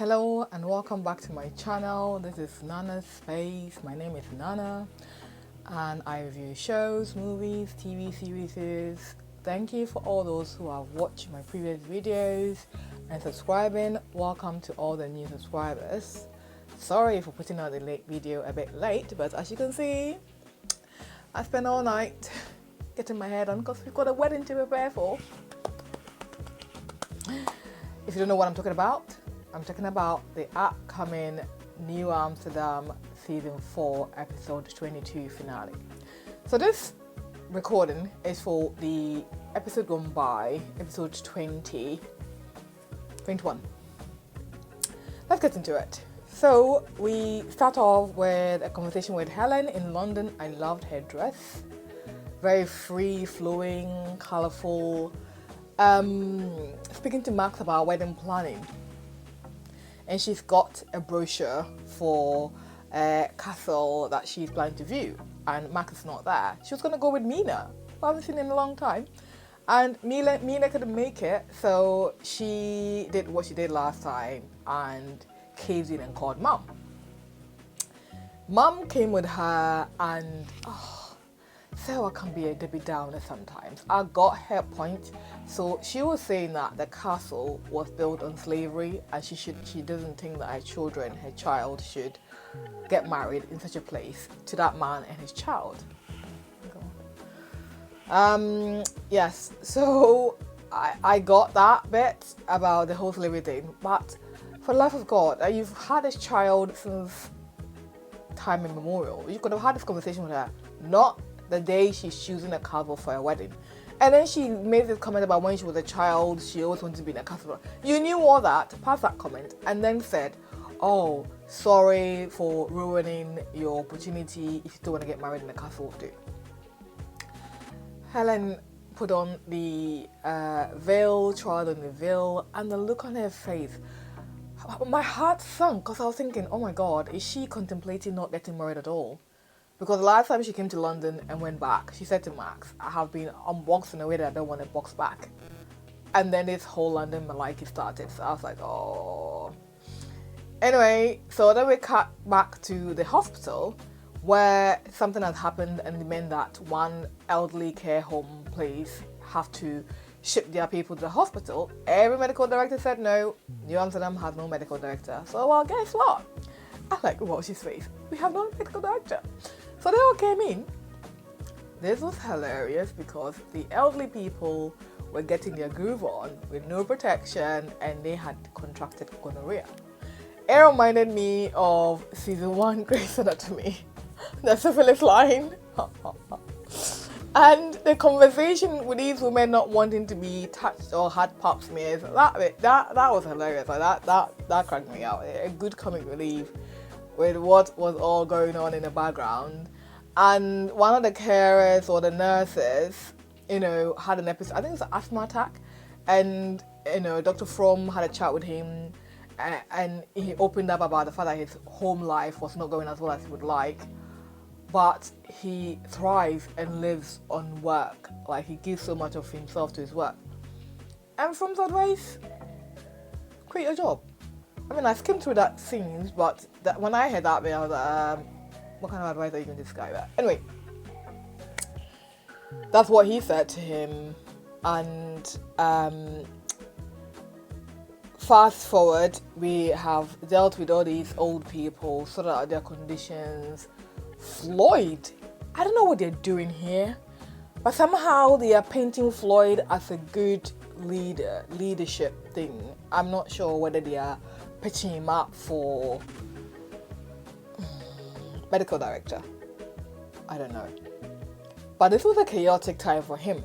Hello and welcome back to my channel. This is Nana's Space. My name is Nana and I review shows, movies, TV series. Thank you for all those who have watched my previous videos and subscribing. Welcome to all the new subscribers. Sorry for putting out the late video a bit late, but as you can see, I spent all night getting my hair done because we've got a wedding to prepare for. If you don't know what I'm talking about the upcoming New Amsterdam Season 4 Episode 22 finale. So this recording is for the episode gone by, episode 21. Let's get into it. So we start off with a conversation with Helen in London. I loved her dress. Very free, flowing, colourful. Speaking to Max about wedding planning. And she's got a brochure for a castle that she's planning to view. And Max is not there. She was going to go with Mina, who I haven't seen in a long time. And Mina couldn't make it, so she did what she did last time and caved in and called Mum. Mum came with her and Sarah can be a Debbie Downer sometimes. I got her point. So she was saying that the castle was built on slavery and she doesn't think that her child should get married in such a place to that man and his child. Yes, so I got that bit about the whole slavery thing, but for the life of God, you've had this child since time immemorial. You could have had this conversation with her, not the day she's choosing a castle for a wedding. And then she made this comment about when she was a child, she always wanted to be in a castle. You knew all that, past that comment, and then said, oh, sorry for ruining your opportunity. If you still want to get married in a castle, do. Helen put on the veil, tried on the veil, and the look on her face. My heart sunk because I was thinking, oh my God, is she contemplating not getting married at all? Because the last time she came to London and went back, she said to Max, I have been unboxed in a way that I don't want to box back. And then this whole London malarkey started. So I was like, oh. Anyway, so then we cut back to the hospital where something has happened and it meant that one elderly care home place have to ship their people to the hospital. Every medical director said no. New Amsterdam has no medical director. So, well, guess what? I like watch his face. We have no medical director. So they all came in. This was hilarious because the elderly people were getting their groove on with no protection and they had contracted gonorrhea. It reminded me of season 1 Grey's Anatomy, the syphilis line. And the conversation with these women not wanting to be touched or had pap smears, that was hilarious. Like that cracked me out. A good comic relief with what was all going on in the background. And one of the carers or the nurses, had an episode, I think it was an asthma attack, and Dr. Fromm had a chat with him and he opened up about the fact that his home life was not going as well as he would like, but he thrives and lives on work. Like, he gives so much of himself to his work. And Fromm's advice, quit your job. I mean, I skimmed through that scenes, but when I heard that bit, I was like, what kind of advice are you giving this guy? But anyway, that's what he said to him. And fast forward, we have dealt with all these old people, sorted out their conditions. Floyd, I don't know what they're doing here, but somehow they are painting Floyd as a good leadership thing. I'm not sure whether they are pitching him up for medical director. I don't know. But this was a chaotic time for him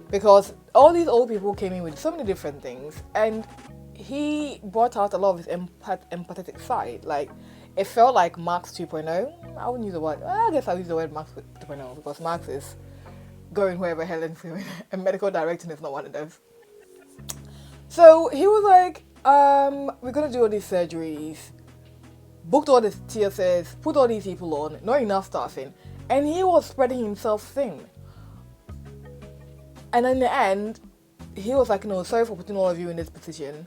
because all these old people came in with so many different things and he brought out a lot of his empathetic side. Like, it felt like Max 2.0. I wouldn't use the word, I guess I'll use the word Max 2.0 because Max is going wherever Helen's going and medical directing is not one of those. So he was like, we're going to do all these surgeries, booked all these TSS, put all these people on, not enough staffing, and he was spreading himself thin. And in the end, he was like, sorry for putting all of you in this position.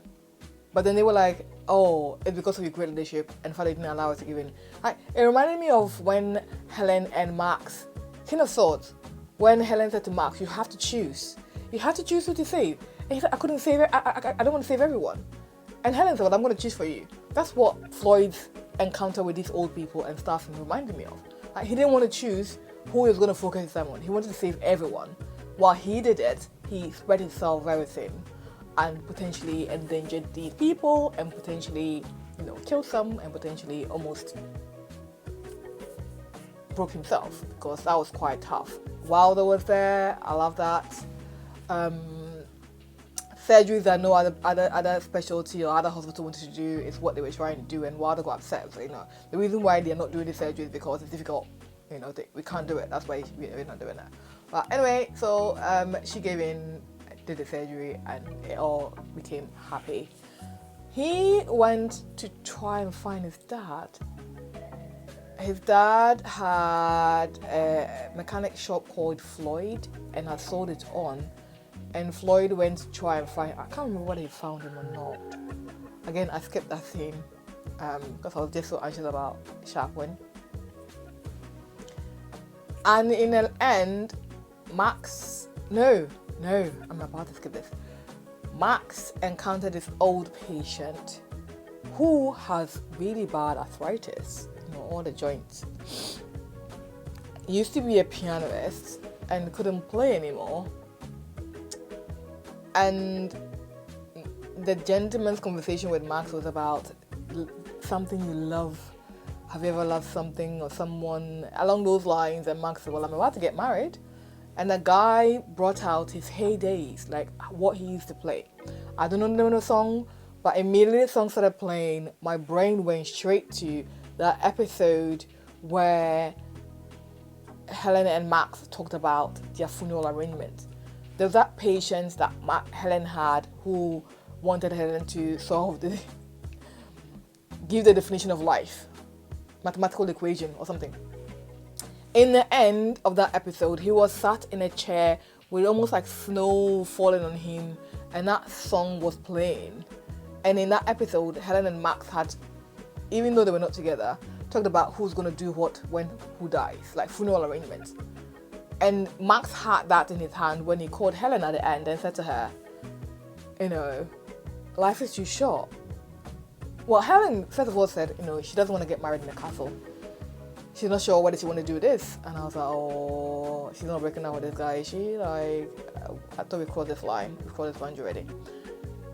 But then they were like, oh, it's because of your great leadership and Father didn't allow us to give in. It reminded me of when Helen and Max kind of thought, when Helen said to Max, you have to choose. You have to choose who to save. And he said, I couldn't save it. I don't want to save everyone. And Helen said, well, I'm going to choose for you. That's what Floyd's encounter with these old people and stuff reminded me of. He didn't want to choose who he was going to focus his time on. He wanted to save everyone. While he did it, he spread himself very thin and potentially endangered these people and potentially, killed some and potentially almost broke himself, because that was quite tough. Wilder was there. I love that. Surgeries that no other specialty or other hospital wanted to do is what they were trying to do, and Wilder got upset. So, the reason why they're not doing the surgery is because it's difficult. We can't do it. That's why we're not doing that. But anyway, so she gave in, did the surgery, and it all became happy. He went to try and find his dad. His dad had a mechanic shop called Floyd and had sold it on. And Floyd went to try and find, I can't remember whether he found him or not. Again, I skipped that scene because I was just so anxious about Sharkwin. And in the end, I'm about to skip this. Max encountered this old patient who has really bad arthritis, all the joints. He used to be a pianist and couldn't play anymore. And the gentleman's conversation with Max was about something you love. Have you ever loved something or someone along those lines? And Max said, well, I'm about to get married. And the guy brought out his heydays, like what he used to play. I don't know the song, but immediately the song started playing, my brain went straight to that episode where Helen and Max talked about their funeral arrangement. There was that patient that Helen had who wanted Helen to give the definition of life, mathematical equation or something. In the end of that episode, he was sat in a chair with almost like snow falling on him, and that song was playing. And in that episode, Helen and Max had, even though they were not together, talked about who's going to do what when who dies, like funeral arrangements. And Max had that in his hand when he called Helen at the end and said to her, life is too short. Well, Helen, first of all, said, she doesn't want to get married in a castle. She's not sure whether she want to do this. And I was like, oh, she's not breaking up with this guy, is she? Like, I thought we crossed this line. We crossed this boundary already.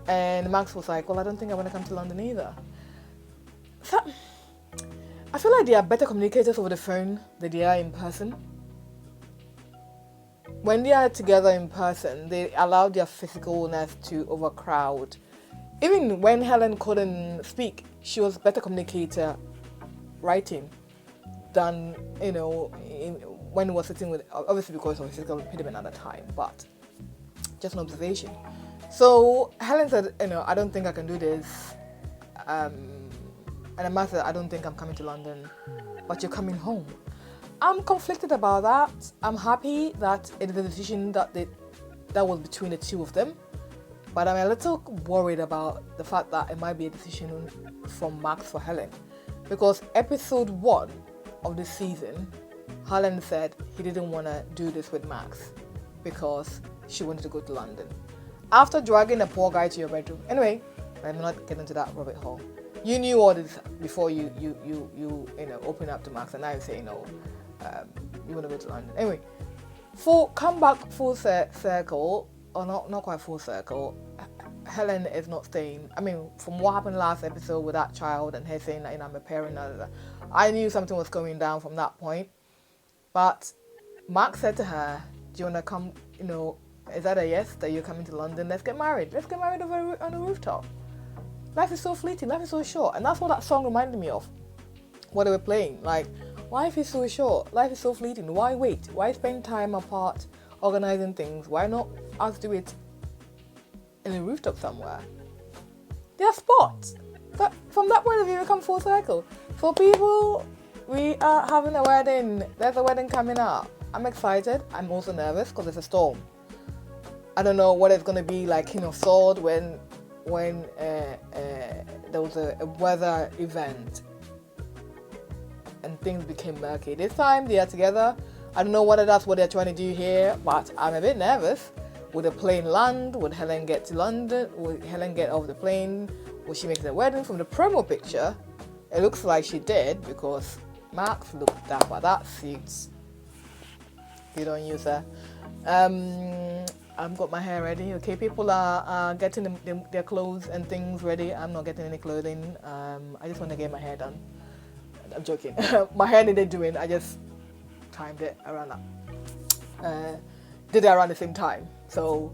And Max was like, well, I don't think I want to come to London either. So, I feel like they are better communicators over the phone than they are in person. When they are together in person, they allow their physicalness to overcrowd. Even when Helen couldn't speak, she was a better communicator writing than, when we were sitting with, obviously because of physical impediment at the time, but just an observation. So Helen said, I don't think I can do this. And Emma said, I don't think I'm coming to London, but you're coming home. I'm conflicted about that. I'm happy that it is a decision that was between the two of them, but I'm a little worried about the fact that it might be a decision from Max for Helen, because episode 1 of the season, Helen said he didn't want to do this with Max because she wanted to go to London. After dragging a poor guy to your bedroom. Anyway, I'm not getting into that rabbit hole. You knew all this before you open up to Max, and now you say you want to go to London. Anyway, come back full circle, or not quite full circle. Helen is not staying. I mean, from what happened last episode with that child and her saying that I'm a parent, I knew something was going down from that point. But Max said to her, "Do you want to come? Is that a yes that you're coming to London? Let's get married. Let's get married on the rooftop. Life is so fleeting. Life is so short." And that's what that song reminded me of. What they were playing, like, life is so short. Life is so fleeting. Why wait? Why spend time apart organizing things? Why not us do it in a rooftop somewhere? There are spots. But from that point of view, we come full circle. For people, we are having a wedding. There's a wedding coming up. I'm excited. I'm also nervous because it's a storm. I don't know what it's going to be like, King of Swords when when there was a weather event and things became murky. This time they are together. I don't know whether that's what they're trying to do here, but I'm a bit nervous. Will the plane land? Would Helen get to London? Will Helen get off the plane? Will she make the wedding? From the promo picture, it looks like she did because Max looked dapper. That suits. You don't use her. I've got my hair ready. Okay, people are getting their clothes and things ready. I'm not getting any clothing. I just want to get my hair done. I'm joking. My hair needed doing. I just timed it around that. Did it around the same time. So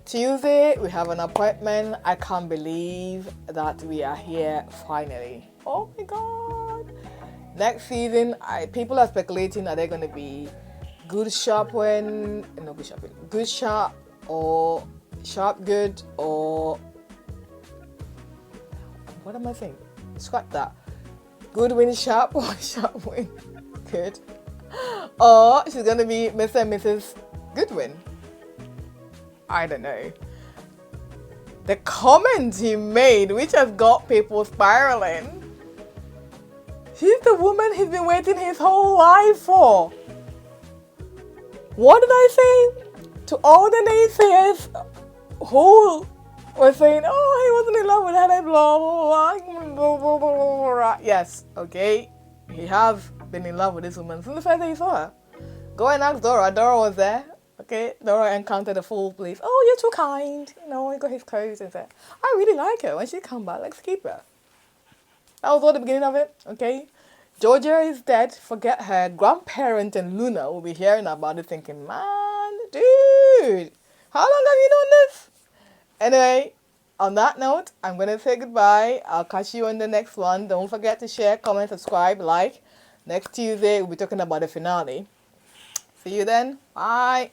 Tuesday we have an appointment. I can't believe that we are here finally. Oh my god! Next season, people are speculating, are they going to be good shopping, no good shopping, good sharp or sharp good, or what am I saying? Scrap that. Good win sharp or sharp win good, or she's going to be Mr. and Mrs. Goodwin. I don't know. The comment he made, which has got people spiraling. She's the woman he's been waiting his whole life for. What did I say? To all the naysayers who were saying, oh, he wasn't in love with Helen, blah, blah, blah, blah, blah, blah. Yes, okay. He has been in love with this woman since the first day he saw her. Go and ask Dora. Dora was there. Okay, Dora encountered the full place. Oh, you're too kind. You know, he got his coat and said, I really like her. When she come back, let's keep her. That was all the beginning of it, okay? Georgia is dead. Forget her. Grandparent and Luna will be hearing about it thinking, man, dude, how long have you known this? Anyway, on that note, I'm going to say goodbye. I'll catch you on the next one. Don't forget to share, comment, subscribe, like. Next Tuesday, we'll be talking about the finale. See you then. Bye.